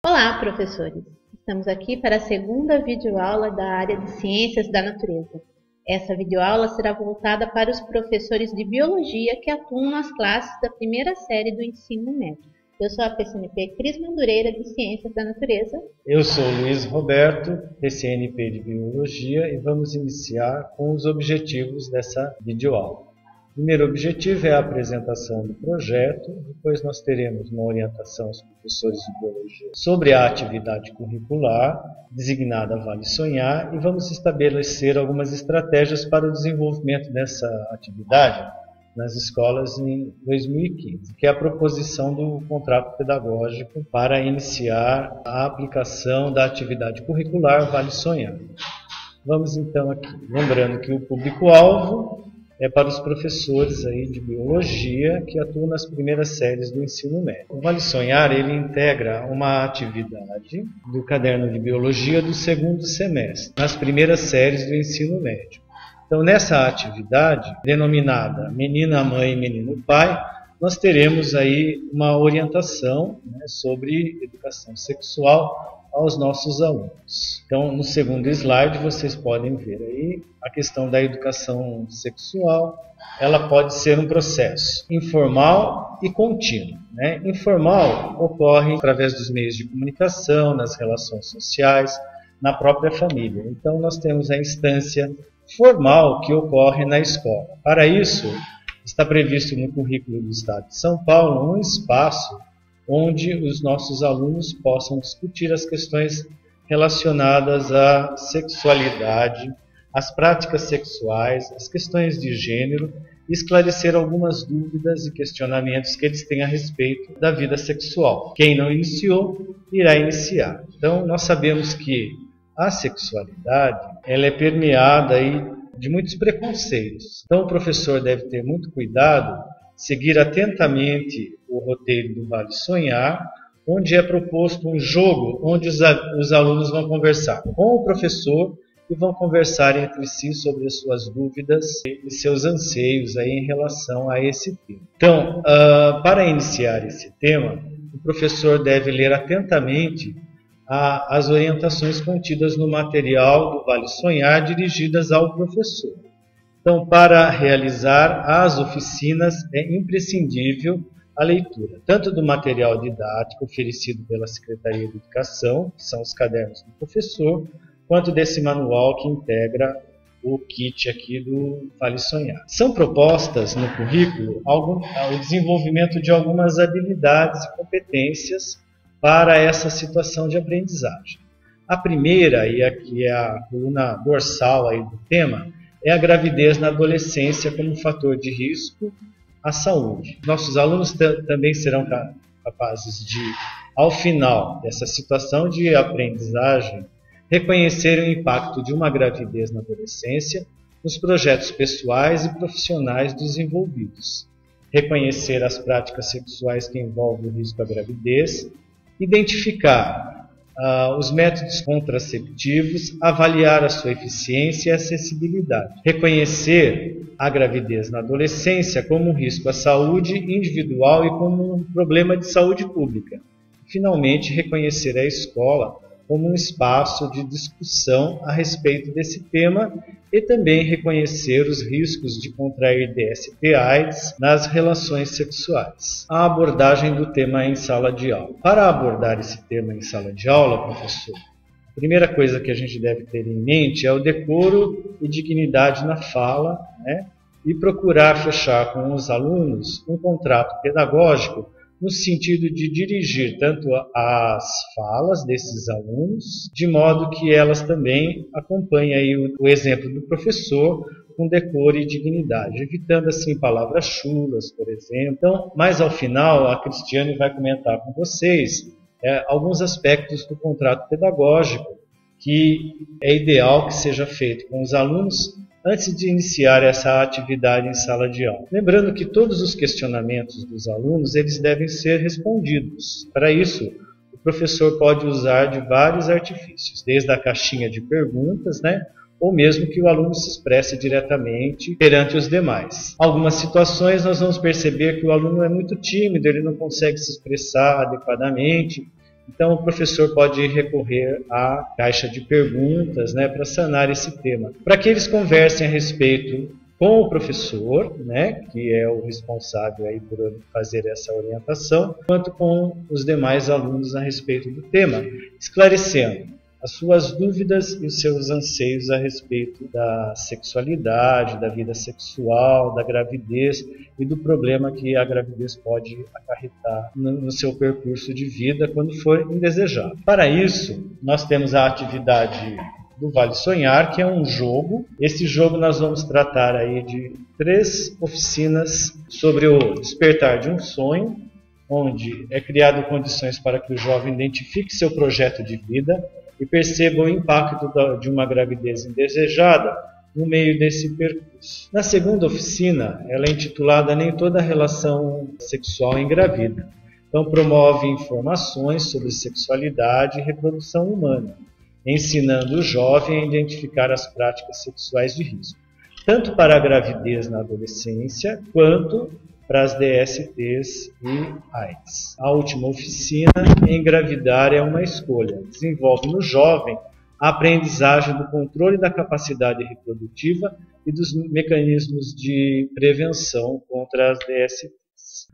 Olá, professores! Estamos aqui para a segunda videoaula da área de Ciências da Natureza. Essa videoaula será voltada para os professores de Biologia que atuam nas classes da primeira série do ensino médio. Eu sou a PCNP Cris Mandureira, de Ciências da Natureza. Eu sou Luiz Roberto, PCNP de Biologia, e vamos iniciar com os objetivos dessa videoaula. O primeiro objetivo é a apresentação do projeto, depois nós teremos uma orientação aos professores de Biologia sobre a atividade curricular, designada Vale Sonhar, e vamos estabelecer algumas estratégias para o desenvolvimento dessa atividade nas escolas em 2015, que é a proposição do contrato pedagógico para iniciar a aplicação da atividade curricular Vale Sonhar. Vamos então aqui, lembrando que o público-alvo é para os professores aí de Biologia que atuam nas primeiras séries do ensino médio. O Vale Sonhar, ele integra uma atividade do caderno de Biologia do segundo semestre, nas primeiras séries do ensino médio. Então, nessa atividade, denominada Menina Mãe e Menino Pai, nós teremos aí uma orientação, sobre educação sexual aos nossos alunos. Então, no segundo slide, vocês podem ver aí a questão da educação sexual. Ela pode ser um processo informal e contínuo. Informal ocorre através dos meios de comunicação, nas relações sociais, na própria família. Então, nós temos a instância formal que ocorre na escola. Para isso, está previsto no currículo do Estado de São Paulo um espaço onde os nossos alunos possam discutir as questões relacionadas à sexualidade, às práticas sexuais, as questões de gênero, e esclarecer algumas dúvidas e questionamentos que eles têm a respeito da vida sexual. Quem não iniciou, irá iniciar. Então, nós sabemos que a sexualidade ela é permeada aí de muitos preconceitos. Então, o professor deve ter muito cuidado, seguir atentamente o roteiro do Vale Sonhar, onde é proposto um jogo onde os alunos vão conversar com o professor e vão conversar entre si sobre as suas dúvidas e seus anseios aí em relação a esse tema. Então, para iniciar esse tema, o professor deve ler atentamente as orientações contidas no material do Vale Sonhar dirigidas ao professor. Então, para realizar as oficinas é imprescindível a leitura, tanto do material didático oferecido pela Secretaria de Educação, que são os cadernos do professor, quanto desse manual que integra o kit aqui do Vale Sonhar. São propostas no currículo o desenvolvimento de algumas habilidades e competências para essa situação de aprendizagem. A primeira, e aqui é a coluna dorsal aí do tema, é a gravidez na adolescência como fator de risco à saúde. Nossos alunos também serão capazes de, ao final dessa situação de aprendizagem, reconhecer o impacto de uma gravidez na adolescência nos projetos pessoais e profissionais desenvolvidos, reconhecer as práticas sexuais que envolvem o risco à gravidez, identificar os métodos contraceptivos, avaliar a sua eficiência e acessibilidade, reconhecer a gravidez na adolescência como um risco à saúde individual e como um problema de saúde pública. Finalmente, reconhecer a escola como um espaço de discussão a respeito desse tema e também reconhecer os riscos de contrair DST/AIDS nas relações sexuais. A abordagem do tema em sala de aula. Para abordar esse tema em sala de aula, professor, a primeira coisa que a gente deve ter em mente é o decoro e dignidade na fala, e procurar fechar com os alunos um contrato pedagógico no sentido de dirigir tanto as falas desses alunos, de modo que elas também acompanhem aí o exemplo do professor com decoro e dignidade, evitando assim palavras chulas, por exemplo. Então, mais ao final, a Cristiane vai comentar com vocês alguns aspectos do contrato pedagógico que é ideal que seja feito com os alunos antes de iniciar essa atividade em sala de aula. Lembrando que todos os questionamentos dos alunos eles devem ser respondidos. Para isso, o professor pode usar de vários artifícios, desde a caixinha de perguntas, ou mesmo que o aluno se expresse diretamente perante os demais. Algumas situações nós vamos perceber que o aluno é muito tímido, ele não consegue se expressar adequadamente, Então, o professor pode recorrer à caixa de perguntas, né, para sanar esse tema, para que eles conversem a respeito com o professor, né, que é o responsável aí por fazer essa orientação, quanto com os demais alunos a respeito do tema, esclarecendo as suas dúvidas e os seus anseios a respeito da sexualidade, da vida sexual, da gravidez e do problema que a gravidez pode acarretar no seu percurso de vida quando for indesejado. Para isso, nós temos a atividade do Vale Sonhar, que é um jogo. Esse jogo nós vamos tratar aí de 3 oficinas sobre o despertar de um sonho, onde é criado condições para que o jovem identifique seu projeto de vida e perceba o impacto de uma gravidez indesejada no meio desse percurso. Na segunda oficina, ela é intitulada Nem Toda Relação Sexual Engravida. Então, promove informações sobre sexualidade e reprodução humana, ensinando o jovem a identificar as práticas sexuais de risco, tanto para a gravidez na adolescência, quanto para as DSTs e AIDS. A última oficina, Engravidar é uma Escolha, desenvolve no jovem a aprendizagem do controle da capacidade reprodutiva e dos mecanismos de prevenção contra as DSTs.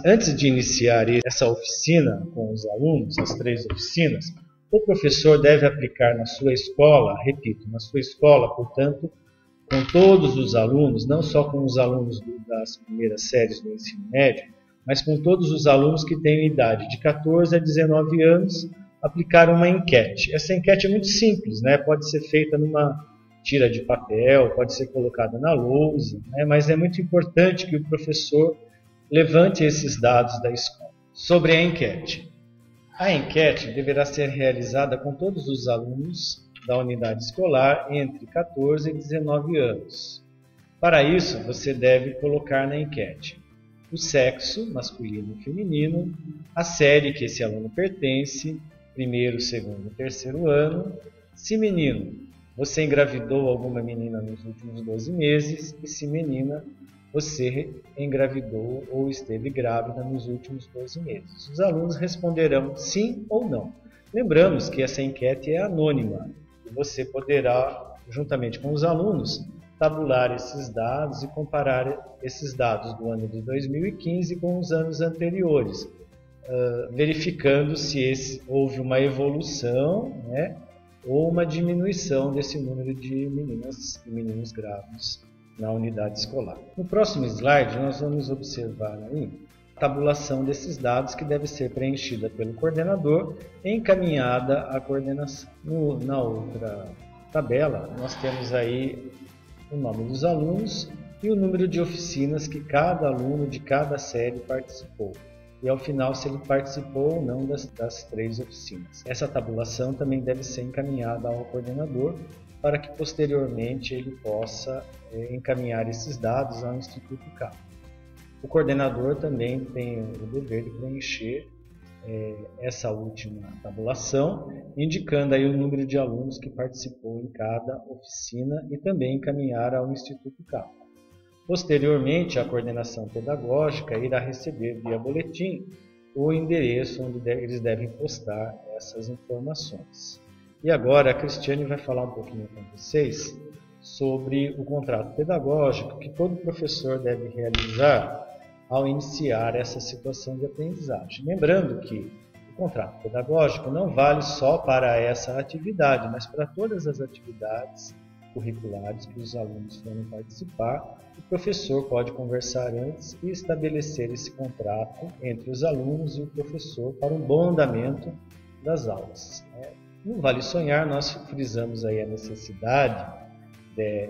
Antes de iniciar essa oficina com os alunos, as 3 oficinas, o professor deve aplicar na sua escola, repito, na sua escola, portanto, com todos os alunos, não só com os alunos das primeiras séries do ensino médio, mas com todos os alunos que têm idade de 14 a 19 anos, aplicar uma enquete. Essa enquete é muito simples, né? Pode ser feita numa tira de papel, pode ser colocada na lousa, né? Mas é muito importante que o professor levante esses dados da escola. Sobre a enquete. A enquete deverá ser realizada com todos os alunos da unidade escolar entre 14 e 19 anos. Para isso, você deve colocar na enquete o sexo, masculino e feminino, a série que esse aluno pertence, primeiro, segundo e terceiro ano, se menino, você engravidou alguma menina nos últimos 12 meses, e se menina, você engravidou ou esteve grávida nos últimos 12 meses. Os alunos responderão sim ou não. Lembramos que essa enquete é anônima. Você poderá, juntamente com os alunos, tabular esses dados e comparar esses dados do ano de 2015 com os anos anteriores, verificando se houve uma evolução, né, ou uma diminuição desse número de meninas e meninos grávidos na unidade escolar. No próximo slide, nós vamos observar aí a tabulação desses dados que deve ser preenchida pelo coordenador e encaminhada à coordenação. Na outra tabela, nós temos aí o nome dos alunos e o número de oficinas que cada aluno de cada série participou. E ao final, se ele participou ou não das 3 oficinas. Essa tabulação também deve ser encaminhada ao coordenador para que posteriormente ele possa encaminhar esses dados ao Instituto CAP. O coordenador também tem o dever de preencher essa última tabulação, indicando aí o número de alunos que participou em cada oficina e também encaminhar ao Instituto CAP. Posteriormente, a coordenação pedagógica irá receber via boletim o endereço onde eles devem postar essas informações. E agora a Cristiane vai falar um pouquinho com vocês sobre o contrato pedagógico que todo professor deve realizar ao iniciar essa situação de aprendizagem. Lembrando que o contrato pedagógico não vale só para essa atividade, mas para todas as atividades curriculares que os alunos forem participar. O professor pode conversar antes e estabelecer esse contrato entre os alunos e o professor para um bom andamento das aulas. No Vale Sonhar, nós frisamos aí a necessidade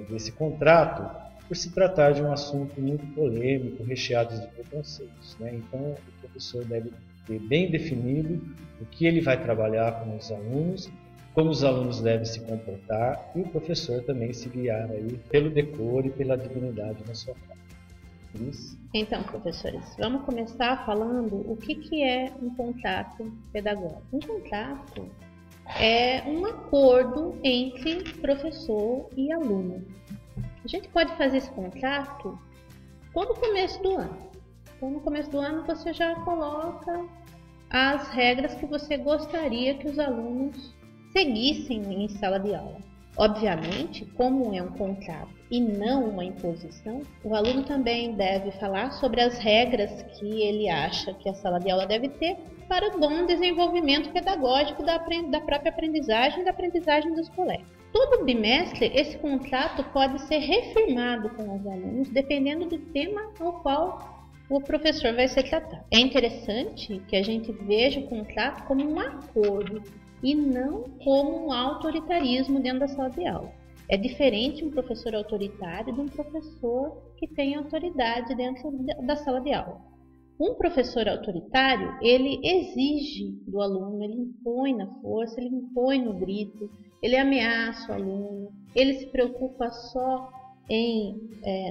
desse contrato por se tratar de um assunto muito polêmico, recheado de preconceitos. Então, o professor deve ter bem definido o que ele vai trabalhar com os alunos, como os alunos devem se comportar e o professor também se guiar aí pelo decoro e pela dignidade na sua prática. Isso. Então, professores, vamos começar falando o que é um contrato pedagógico. Um contrato é um acordo entre professor e aluno. A gente pode fazer esse contrato todo começo do ano. Então, no começo do ano, você já coloca as regras que você gostaria que os alunos seguissem em sala de aula. Obviamente, como é um contrato e não uma imposição, o aluno também deve falar sobre as regras que ele acha que a sala de aula deve ter para o bom desenvolvimento pedagógico da própria aprendizagem e da aprendizagem dos colegas. Todo bimestre, esse contrato pode ser refirmado com os alunos, dependendo do tema ao qual o professor vai ser tratado. É interessante que a gente veja o contrato como um acordo e não como um autoritarismo dentro da sala de aula. É diferente um professor autoritário de um professor que tem autoridade dentro da sala de aula. Um professor autoritário, ele exige do aluno, ele impõe na força, ele impõe no grito, ele ameaça o aluno, ele se preocupa só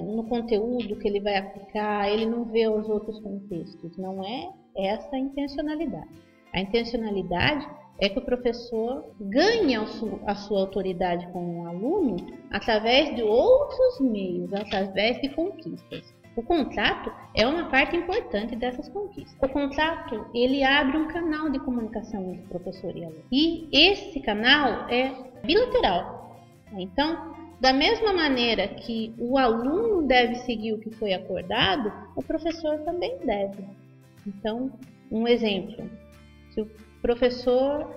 no conteúdo que ele vai aplicar, ele não vê os outros contextos. Não é essa a intencionalidade. A intencionalidade é que o professor ganhe a sua autoridade com o aluno através de outros meios, através de conquistas. O contrato é uma parte importante dessas conquistas. O contrato, ele abre um canal de comunicação entre professor e aluno. E esse canal é bilateral. Então, da mesma maneira que o aluno deve seguir o que foi acordado, o professor também deve. Então, um exemplo. Se o professor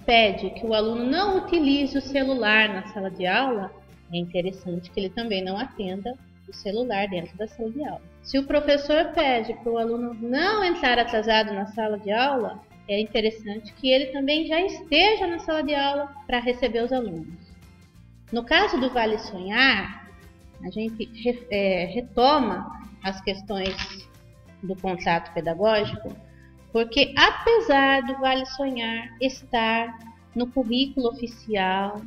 pede que o aluno não utilize o celular na sala de aula, é interessante que ele também não atenda o celular dentro da sala de aula. Se o professor pede para o aluno não entrar atrasado na sala de aula, é interessante que ele também já esteja na sala de aula para receber os alunos. No caso do Vale Sonhar, a gente retoma as questões do contrato pedagógico, porque apesar do Vale Sonhar estar no currículo oficial,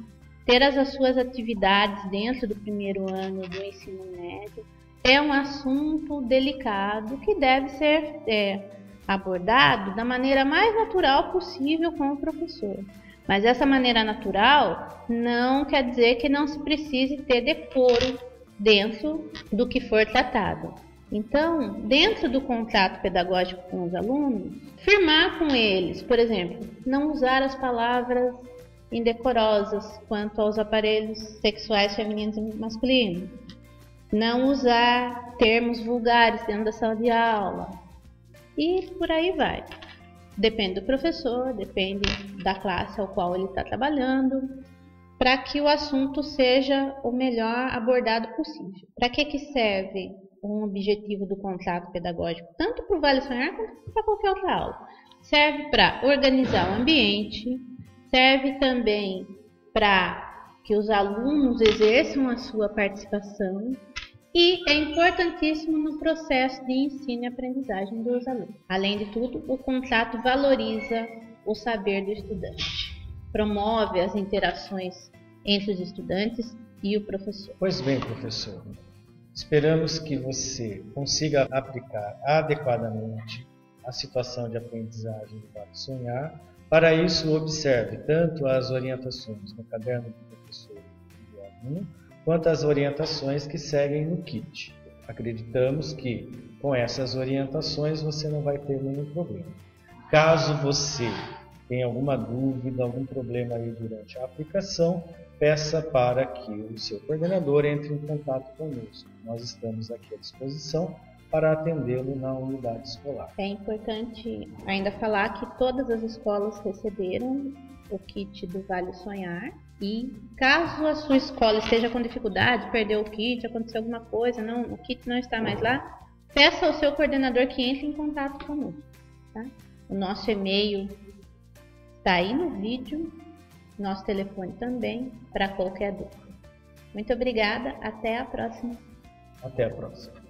ter as suas atividades dentro do primeiro ano do ensino médio, é um assunto delicado que deve ser abordado da maneira mais natural possível com o professor. Mas essa maneira natural não quer dizer que não se precise ter decoro dentro do que for tratado. Então, dentro do contrato pedagógico com os alunos, firmar com eles, por exemplo, não usar as palavras indecorosas quanto aos aparelhos sexuais femininos e masculinos, não usar termos vulgares dentro da sala de aula e por aí vai. Depende do professor, depende da classe ao qual ele está trabalhando, para que o assunto seja o melhor abordado possível. Para que serve um objetivo do contrato pedagógico, tanto para o Vale Sonhar quanto para qualquer outra aula? Serve para organizar o ambiente, serve também para que os alunos exerçam a sua participação e é importantíssimo no processo de ensino e aprendizagem dos alunos. Além de tudo, o contrato valoriza o saber do estudante, promove as interações entre os estudantes e o professor. Pois bem, professor, esperamos que você consiga aplicar adequadamente a situação de aprendizagem do Vale Sonhar. Para isso, observe tanto as orientações no caderno do professor e do aluno, quanto as orientações que seguem no kit. Acreditamos que com essas orientações você não vai ter nenhum problema. Caso você tenha alguma dúvida, algum problema aí durante a aplicação, peça para que o seu coordenador entre em contato conosco. Nós estamos aqui à disposição para atendê-lo na unidade escolar. É importante ainda falar que todas as escolas receberam o kit do Vale Sonhar e caso a sua escola esteja com dificuldade, perdeu o kit, aconteceu alguma coisa, o kit não está mais lá, peça ao seu coordenador que entre em contato conosco. Tá? O nosso e-mail está aí no vídeo, nosso telefone também, para qualquer dúvida. Muito obrigada, até a próxima. Até a próxima.